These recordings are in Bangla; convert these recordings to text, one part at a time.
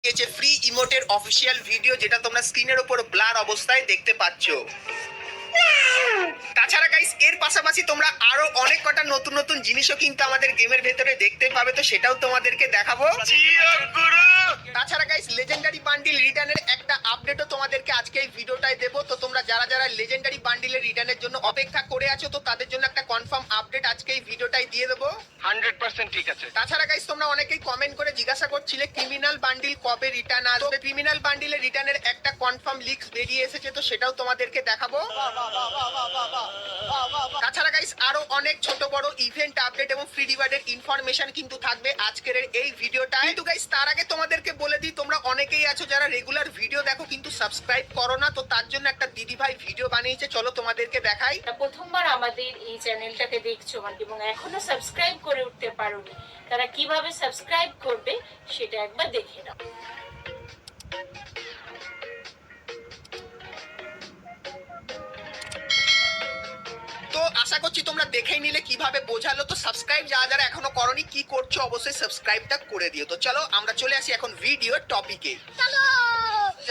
দিয়েছে ফ্রি ইমোটের অফিসিয়াল ভিডিও, যেটা তোমরা স্ক্রিনের উপর ব্লার অবস্থায় দেখতে পাচ্ছ। তাছাড়া গাইস এর পাশাপাশি তোমরা আরো অনেক কটা নতুন নতুন জিনিসও কিন্তু আমাদের গেমের ভেতরে দেখতে পাবে, তো সেটাও তোমাদেরকে দেখাবো। তাছাড়া গাইস লেজেন্ডারি বান্ডিল রিটার্নের একটা আপডেটও তোমাদেরকে আজকে এই ভিডিওটায় দেবো। তো তোমরা যারা যারা লেজেন্ডারি বান্ডিলের রিটার্নের জন্য অপেক্ষা করে আছো, তো তাদের জন্য একটা কনফার্ম আপডেট আজকে এই ভিডিওটাই দিয়ে দেবো। 100% ঠিক আছে। তাছাড়া গাইস তোমরা অনেকেই কমেন্ট করে জিজ্ঞাসা করছিলে ক্রিমিনাল বান্ডিল কবে রিটার্ন আসবে। ক্রিমিনাল বান্ডিলের রিটার্নের একটা কনফার্ম লিক্স বেরিয়ে এসেছে, তো সেটাও তোমাদেরকে দেখাবো। তাছাড়া গাইস আরো অনেক ছোট বড় ইভেন্ট আপডেট এবং ফ্রি রিওয়ার্ডের ইনফরমেশন কিন্তু থাকবে আজকের এই ভিডিওটা। কিন্তু গাইস তার আগে তোমাদেরকে বলে দিই, তোমরা অনেকেই আছো যারা রেগুলার ভিডিও দেখো কিন্তু সাবস্ক্রাইব করো না, তো তার জন্য একটা দিদি ভাই ভিডিও বানিয়েছে, চলো তোমাদেরকে দেখাই। প্রথমবার আমাদের এই চ্যানেলটাকে দেখছো এবং এখনো সাবস্ক্রাইব করে উঠতে পারোনি, তারা কিভাবে সাবস্ক্রাইব করবে সেটা একবার দেখে নাও। তো আশা করছি তোমরা দেখেই নিলে কিভাবে বোঝালো। তো সাবস্ক্রাইব যারা যারা এখনো করনি কি করছো, অবশ্যই সাবস্ক্রাইবটা করে দিও। তো চলো আমরা চলে আসি এখন ভিডিও টপিকে।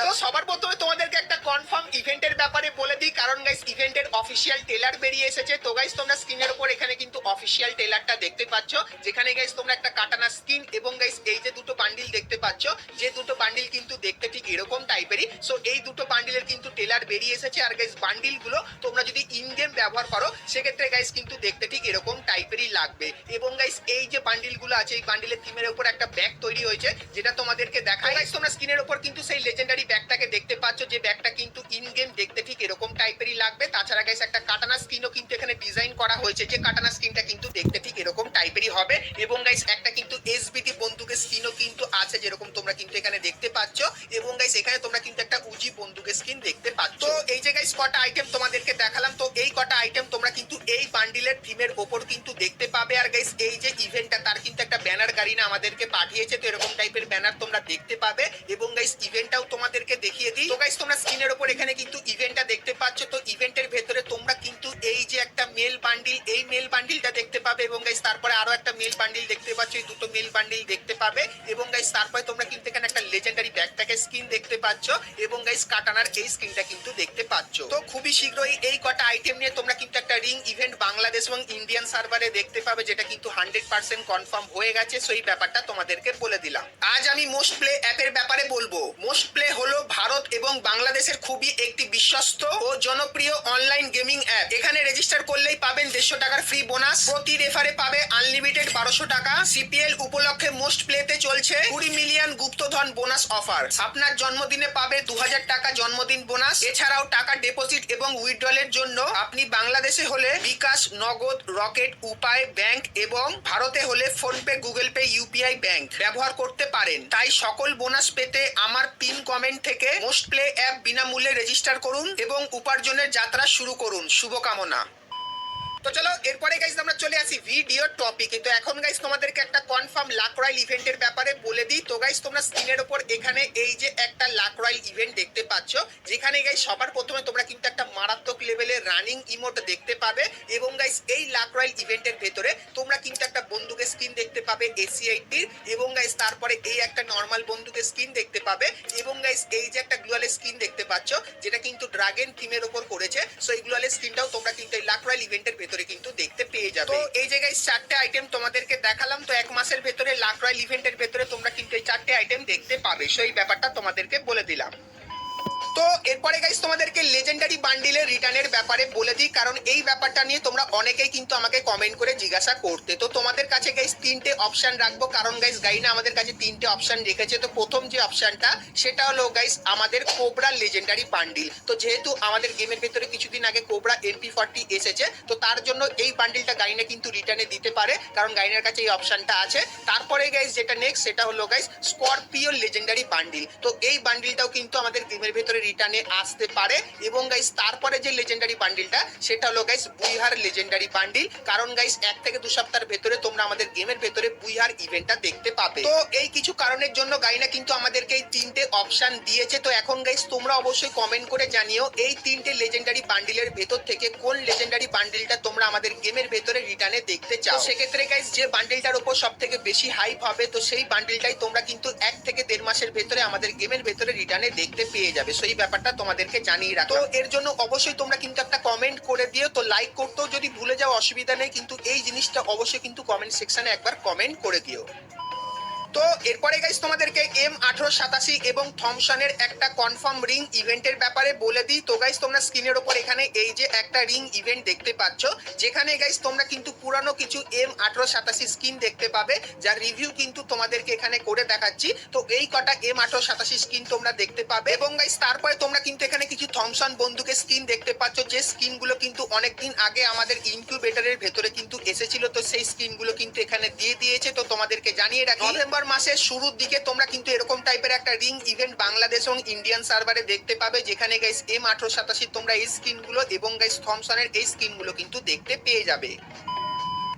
তো সবার প্রথমে তোমাদেরকে একটা কনফার্ম ইভেন্টের ব্যাপারে বলে দিই, কারণ গাইস ইভেন্টের অফিসিয়াল ট্রেলার বেরিয়ে এসেছে। তো গাইস তোমরা স্ক্রিনের উপর এখানে কিন্তু অফিসিয়াল ট্রেলারটা দেখতে পাচ্ছ, যেখানে গাইস তোমরা একটা কাটানা স্কিন এবং গাইস এই যে দুটো বান্ডিল দেখতে পাচ্ছ, যে দুটো বান্ডিল কিন্তু দেখতে ঠিক এরকম টাইপেরই। সো এই দুটো বান্ডিলের কিন্তু ট্রেলার বেরিয়ে এসেছে। আর গাইস বান্ডিল গুলো তোমরা যদি ইন গেম ব্যবহার করো সেক্ষেত্রে গাইস কিন্তু দেখতে ঠিক এরকম টাইপেরই লাগবে। এবং গাইস এই যে বান্ডিল গুলো আছে, এই বান্ডিলের থিমের উপর একটা ব্যাগ তৈরি হয়েছে, যেটা তোমাদেরকে দেখাই। গাইস তোমরা স্ক্রিনের উপর কিন্তু সেই লেজেন্ডারি ব্যাগটাকে দেখতে পাচ্ছ, যে ব্যাগটা কিন্তু ইন গেম দেখতে ঠিক এরকম টাইপেরই লাগবে। তাছাড়া গাইস একটা কাটানা স্কিনও কিন্তু এখানে ডিজাইন করা হয়েছে, যে কাটানা স্কিনটা কিন্তু দেখতে ঠিক এরকম টাইপেরই হবে। এবং গাইস একটা কিন্তু এসবিটি বন্দুকের স্কিনও কিন্তু আছে, যেরকম তোমরা কিন্তু এখানে দেখতে পাচ্ছ। এবং গাইস এখানে তোমরা কিন্তু একটা উজি বন্দুকের স্কিন দেখতে পাচ্ছ। তো এই যে গাইস কটা আইটেম তোমাদেরকে দেখালাম, তো এই কটা আইটেম তোমরা কিন্তু এই বান্ডিলের থিমের ওপর কিন্তু দেখতে পাবে। আর গাইস এই যে ইভেন্টটা, তার কিন্তু একটা ব্যানার গাড়িনা আমাদেরকে পাঠিয়েছে, তো এরকম টাইপের ব্যানার তোমরা দেখতে পাবে। এবং গাইস ইভেন্টটাও তোমাদেরকে দেখিয়ে দিই। তো গাইস তোমরা স্ক্রিনের উপর এখানে কিন্তু ইভেন্টটা দেখতে পাচ্ছ। তো ইভেন্টের ভেতরে তোমরা কিন্তু এই যে একটা মেল বান্ডিল, এই মেল বান্ডিলটা দেখতে পাবে। এবং গাইস তারপরে আরো একটা মেল বান্ডিল দেখতে পাচ্ছ, এই দুটো মেল বান্ডিল দেখতে পাবে। এবং গাইস তারপরে তোমরা কিন্তু এখানে একটা লেজেন্ডারি ব্যাকপ্যাকের স্কিন দেখতে পাচ্ছ। এবং গাইস কাটানার এই স্কিনটা কিন্তু দেখতে পাচ্ছ। তো খুবই শীঘ্রই এই কটা আইটেম নিয়ে তোমরা কিন্তু একটা রিং ইভেন্ট বাংলাদেশ এবং ইন্ডিয়ান সার্ভারে দেখতে পাবে, যেটা কিন্তু 100% কনফার্ম হয়ে গেছে। সো এই ব্যাপারটা তোমাদেরকে বলে দিলাম। আজ আমি মোস্ট প্লে অ্যাপের ব্যাপারে বলবো। মোস্ট প্লে হলো ভারত এবং বাংলাদেশের খুবই একটি বিশ্বস্ত ও জনপ্রিয় অনলাইন গেমিং অ্যাপ। এখানে রেজিস্টার করলেই পাবেন 150 টাকার ফ্রি বোনাস, প্রতি রেফারে পাবে আনলিমিটেড 1200 টাকা। সিপিএল উপলক্ষে মোস্ট প্লেতে চলছে 20 মিলিয়ন গুপ্তধন বোনাস অফার। আপনার জন্মদিনে পাবে 2000 টাকা জন্মদিন বোনাস। এছাড়াও টাকা ডিপোজিট এবং উইথড্রলের জন্য আপনি বাংলাদেশে হলে বিকাশ, নগদ, রকেট, উপায় ব্যাংক এবং ভারতে হলে PhonePe, Google pay, UPI bank ব্যবহার করতে পারেন। তাই সকল বোনাস পেতে আমার পিন কমেন্ট থেকে মোস্ট প্লে অ্যাপ বিনামূল্যে রেজিস্টার করুন এবং উপার্জনের যাত্রা শুরু করুন। শুভকামনা। তো চলো এরপরে গাইস আমরা চলে আসি ভিডিও টপিকে। তো এখন গাইস তোমাদেরকে একটা কনফার্ম লাক রয়্যাল ইভেন্টের ব্যাপারে বলে দিই। তো গাইস তোমরা স্ক্রিনের উপর এখানে এই যে একটা লাক রয়্যাল ইভেন্ট দেখতে পাচ্ছ, যেখানে গাইস সবার প্রথমে তোমরা কিন্তু একটা মারাত্মক লেভেলের রানিং ইমোট দেখতে পাবে। এবং গাইস এই লাক রয়্যাল ইভেন্টের ভেতরে তোমরা কিন্তু একটা বন্দুকের স্কিন দেখতে পাবে এসি-80 এবং গাইস তারপরে এই একটা নর্মাল বন্দুকের স্কিন দেখতে পাবে। এবং গাইস এই যে একটা গ্লুয়ালের স্কিন দেখতে পাচ্ছ, যেটা কিন্তু ড্রাগন থিমের উপর করেছে। সো এই গ্লুয়ালের স্কিনটাও তোমরা কিন্তু এই লাক রয়্যাল ইভেন্টের ভেতরে কিন্তু দেখতে পেয়ে যাবে। তো এই জায়গায় চারটে আইটেম তোমাদেরকে দেখালাম। তো এক মাসের ভেতরে লাক রয়্যাল ইভেন্টের ভেতরে তোমরা কিন্তু এই চারটে আইটেম দেখতে পাবে। সো এই ব্যাপারটা তোমাদেরকে বলে দিলাম। তো এরপরে গাইস তোমাদেরকে লেজেন্ডারি বান্ডিলের রিটার্নের ব্যাপারে বলে দিই, কারণ এই ব্যাপারটা নিয়ে তোমরা অনেকেই কিন্তু আমাকে কমেন্ট করে জিজ্ঞাসা করতে। তো তোমাদের কাছে গাইস তিনটে অপশন রাখবো, কারণ গাইস গাইনা আমাদের কাছে তিনটে অপশন রেখেছে। তো প্রথম যে অপশনটা সেটা হলো গাইস আমাদের কোবরা লেজেন্ডারি বান্ডিল। তো যেহেতু আমাদের গেমের ভেতরে কিছুদিন আগে কোবরা MP40 এসেছে, তো তার জন্য এই বান্ডিলটা গাইনা কিন্তু রিটার্নে দিতে পারে, কারণ গাইনার কাছে এই অপশনটা আছে। তারপরে গাইস যেটা নেক্সট সেটা হলো গাইস স্করপিও লেজেন্ডারি বান্ডিল। তো এই বান্ডিলটাও কিন্তু আমাদের গেমের ভেতরে রিটার্নে আসতে পারে। এবং গাইস তারপরে যে লেজেন্ডারি বান্ডিলটা সেটা হলো গাইস বুইহার লেজেন্ডারি বান্ডিল, কারণ গাইস 1 থেকে 2 সপ্তাহের ভেতরে তোমরা আমাদের গেমের ভেতরে বুইহার ইভেন্টটা দেখতে পাবে। তো এই কিছু কারণের জন্য গাইনা কিন্তু আমাদেরকে এই 3টে অপশন দিয়েছে। তো এখন গাইস তোমরা অবশ্যই কমেন্ট করে জানিও এই 3টে লেজেন্ডারি বান্ডিলের ভেতর থেকে কোন লেজেন্ডারি বান্ডিলটা তোমরা আমাদের গেমের ভেতরে রিটার্নে দেখতে চাও। সেক্ষেত্রে গাইস যে বান্ডিলটার উপর সব থেকে বেশি হাইপ হবে তো সেই বান্ডিলটাই তোমরা কিন্তু 1 থেকে 1.5 মাসের ভেতরে আমাদের গেমের ভেতরে রিটার্নে দেখতে পেয়ে যাবে। সেই ব্যাপারটা তোমাদেরকে জানিয়ে রাখো। তো এর জন্য অবশ্যই তোমরা কিন্তু একটা কমেন্ট করে দিও। তো লাইক করতেও যদি ভুলে যাও অসুবিধা নেই, কিন্তু এই জিনিসটা অবশ্যই কিন্তু কমেন্ট সেকশনে একবার কমেন্ট করে দিও। তো এরপরে গাইস তোমাদেরকে M1887 এবং থমসনের একটা কনফার্ম রিং ইভেন্টের ব্যাপারে বলে দিই। তো গাইস তোমরা স্ক্রিনের উপর এখানে এই যে একটা রিং ইভেন্ট দেখতে পাচ্ছ, যেখানে গাইস তোমরা কিন্তু পুরানো কিছু M1887 স্কিন দেখতে পাবে, যার রিভিউ কিন্তু তোমাদেরকে এখানে করে দেখাচ্ছি। তো এই কটা M1887 স্কিন তোমরা দেখতে পাবে। এবং গাইস তারপরে তোমরা কিন্তু এখানে কিছু থমসন বন্দুকের স্কিন দেখতে পাচ্ছ, যে স্কিনগুলো কিন্তু অনেকদিন আগে আমাদের ইনকিউবেটরের ভেতরে কিন্তু এসেছিল। তো সেই স্কিনগুলো কিন্তু এখানে দিয়ে দিয়েছে। তো তোমাদেরকে জানিয়ে রাখি নভেম্বর মাসের শুরুর দিকে তোমরা কিন্তু এরকম টাইপের একটা রিং ইভেন্ট বাংলাদেশ এবং ইন্ডিয়ান সার্ভারে দেখতে পাবে, যেখানে গাইস M1887 তোমরা এই স্কিনগুলো এবং গাইস থমসনের এই স্কিনগুলো কিন্তু দেখতে পেয়ে যাবে।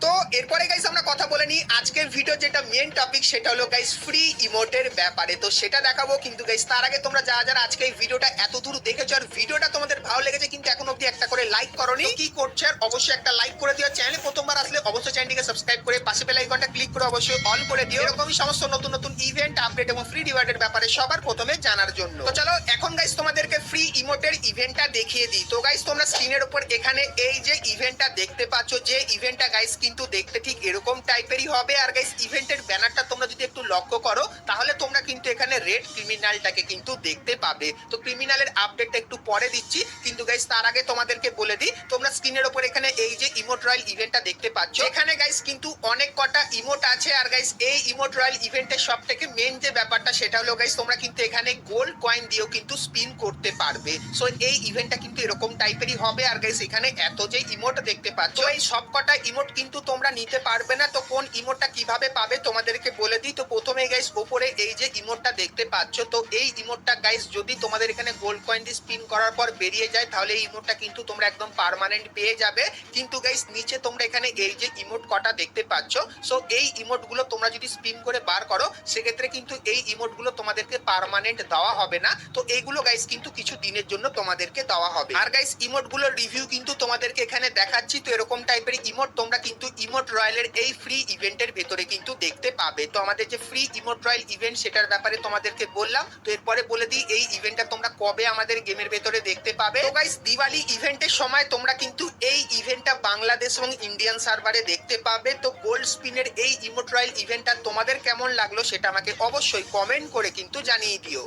তো এরপরে গাইস আমরা কথা বলে নিই আজকের ভিডিও যেটা মেন টপিক, সেটা হলো গাইস ফ্রি ইমোটের ব্যাপারে। তো সেটা দেখাবো, কিন্তু গাইস তার আগে তোমরা যারা আজকে এই ভিডিওটা এত দূর দেখেছো আর ভিডিওটা তোমাদের ভালো লেগেছে কিন্তু এখন অবধি একটা করে লাইক করোনি, কি করছো আর অবশ্যই একটা লাইক করে দিও। চ্যানেলে প্রথমবার আসলে অবশ্যই চ্যানেলটিকে সাবস্ক্রাইব করে পাশে বেল আইকনটা ক্লিক করে অবশ্যই অল করে দিও, এরকমই সমস্ত নতুন নতুন ইভেন্ট আপডেট এবং ফ্রি রিওয়ার্ডের ব্যাপারে সবার প্রথমে জানার জন্য। তো চলো এখন গাইস তোমাদেরকে ফ্রি ইমোটের ইভেন্টটা দেখিয়ে দিই। তো গাইস তোমরা স্ক্রিনের উপর এখানে এই যে ইভেন্টটা দেখতে পাচ্ছ, যে ইভেন্টটা গাইস কিন্তু দেখতে ঠিক এরকম টাইপেরই হবে। আর গাইস ইভেন্টের ব্যানারটা তোমরা যদি একটু লক্ষ্য করো তাহলে তোমরা কিন্তু এখানে রেড ক্রিমিনালটাকে কিন্তু দেখতে পাবে। তো ক্রিমিনালের আপডেটটা একটু পরে দিচ্ছি, কিন্তু গাইস তার আগে তোমাদেরকে বলে দিই তোমরা স্ক্রিনের উপর এখানে এই যে ইমোট রয়্যাল ইভেন্টটা দেখতে পাচ্ছ, এখানে গাইস কিন্তু অনেক কটা ইমোট আছে। আর গাইস এই ইমোট রয়্যাল ইভেন্টের সব থেকে মেন যে ব্যাপারটা সেটা হলো গাইস তোমরা কিন্তু এখানে গোল্ড কয়েন দিয়েও কিন্তু স্পিন করতে পারবে। সো এই ইভেন্টটা কিন্তু এরকম টাইপেরই হবে। আর গাইস এখানে এত যে ইমোট দেখতে পাচ্ছ, এই সব কটা ইমোট কিন্তু তোমরা নিতে পারবে না। তো কোন ইমোটটা কিভাবে পাবে তোমাদেরকে বলে দিই। তো প্রথমে গাইস উপরে এই যে ইমোটটা দেখতে পাচ্ছ, তো এই ইমোটটা গাইস যদি তোমাদের এখানে গোল্ড কয়েন দিয়ে স্পিন করার পর বেরিয়ে যায় তাহলে এই ইমোটটা কিন্তু তোমরা একদম পার্মানেন্ট পেয়ে যাবে। কিন্তু গাইস নিচে তোমরা এখানে এই যে ইমোট কটা দেখতে পাচ্ছ, সো এই ইমোট গুলো তোমরা যদি স্পিন করে বার করো সেক্ষেত্রে কিন্তু এই ইমোট গুলো তোমাদেরকে পার্মানেন্ট দেওয়া হবে না। তো এইগুলো গাইস কিন্তু কিছু দিনের জন্য তোমাদেরকে দেওয়া হবে। আর গাইস ইমোট গুলোর রিভিউ কিন্তু তোমাদেরকে এখানে দেখাচ্ছি। তো এরকম টাইপের ইমোট তোমরা কিন্তু ইমোট রয়্যালের এই ফ্রি ইভেন্টের ভেতরে কিন্তু দেখতে পাবে। তো আমাদের যে ফ্রি ইমোট রয়্যাল ইভেন্ট সেটার ব্যাপারে তোমাদেরকে বললাম। তো এরপরে বলে দিই এই ইভেন্টটা তোমরা কবে আমাদের গেমের ভেতরে দেখতে পাবে। তো গাইস দিওয়ালি ইভেন্টের সময় তোমরা কিন্তু এই ইভেন্টটা বাংলাদেশ এবং ইন্ডিয়ান সার্ভারে দেখতে পাবে। তো গোল্ড স্পিনের এই ইমোট রয়্যাল ইভেন্টটা তোমাদের কেমন লাগলো সেটা আমাকে অবশ্যই কমেন্ট করে কিন্তু জানিয়ে দিও।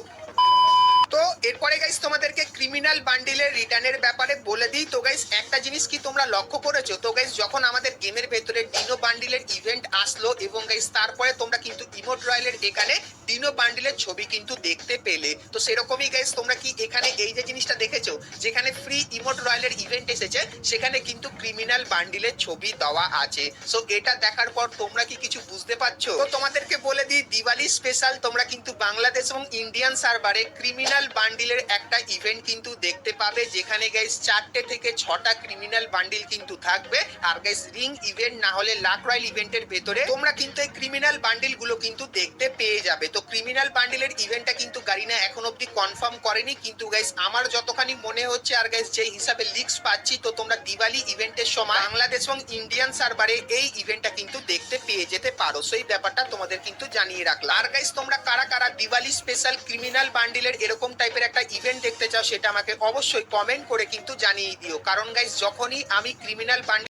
তো এরপরে গাইস তোমাদেরকে ক্রিমিনাল বান্ডিলের রিটার্নের ব্যাপারে বলে দিই। তো গাইস একটা জিনিস কি তোমরা লক্ষ্য করেছো, তো গাইস যখন আমাদের গেমের ভেতরে ডিনো বান্ডিলের ইভেন্ট আসলো এবং গাইস তারপরে তোমরা কিন্তু ইমোট রয়্যালের এখানে ডিনো বান্ডিলের ছবি কিন্তু দেখতে পেলে। তো সেরকমই গাইস তোমরা কি এখানে এই যে জিনিসটা দেখেছো, যেখানে ফ্রি ইমোট রয়্যালের ইভেন্ট এসেছে সেখানে কিন্তু ক্রিমিনাল বান্ডিলের ছবি দেওয়া আছে। সো এটা দেখার পর তোমরা কি কিছু বুঝতে পারছো? তো তোমাদেরকে বলে দিই দিওয়ালি স্পেশাল তোমরা কিন্তু বাংলাদেশ এবং ইন্ডিয়ান সার্ভারে ক্রিমিনাল বান্ডিলের একটা ইভেন্ট কিন্তু দেখতে পাবে, যেখানে গাইস 4টে থেকে 6টা ক্রিমিনাল বান্ডিল কিন্তু থাকবে। আর গাইস রিং ইভেন্ট না হলে লাক রয়্যাল ইভেন্টের ভেতরে তোমরা কিন্তু এই ক্রিমিনাল বান্ডিল গুলো কিন্তু দেখতে পেয়ে যাবে। তো ক্রিমিনাল বান্ডিলের ইভেন্টটা কিন্তু গারিনা এখন অবধি কনফার্ম করেনি, কিন্তু গাইস আমার যতখানি মনে হচ্ছে আর গাইস যে হিসাবে লিক্স পাচ্ছি, তো তোমরা দিওয়ালি ইভেন্টের সময় বাংলাদেশ এবং ইন্ডিয়ান সার্ভারে এই ইভেন্টটা কিন্তু দেখতে পেয়ে যেতে পারো। সেই ব্যাপারটা তোমাদের কিন্তু জানিয়ে রাখলাম। আর গাইস তোমরা কারা কারা দিওয়ালি স্পেশাল ক্রিমিনাল বান্ডিলের এরকম টাইপের একটা ইভেন্ট দেখতে চাও সেটা আমাকে অবশ্যই কমেন্ট করে কিন্তু জানিয়ে দিও, কারণ গাইস যখনই আমি ক্রিমিনাল বান্ডিল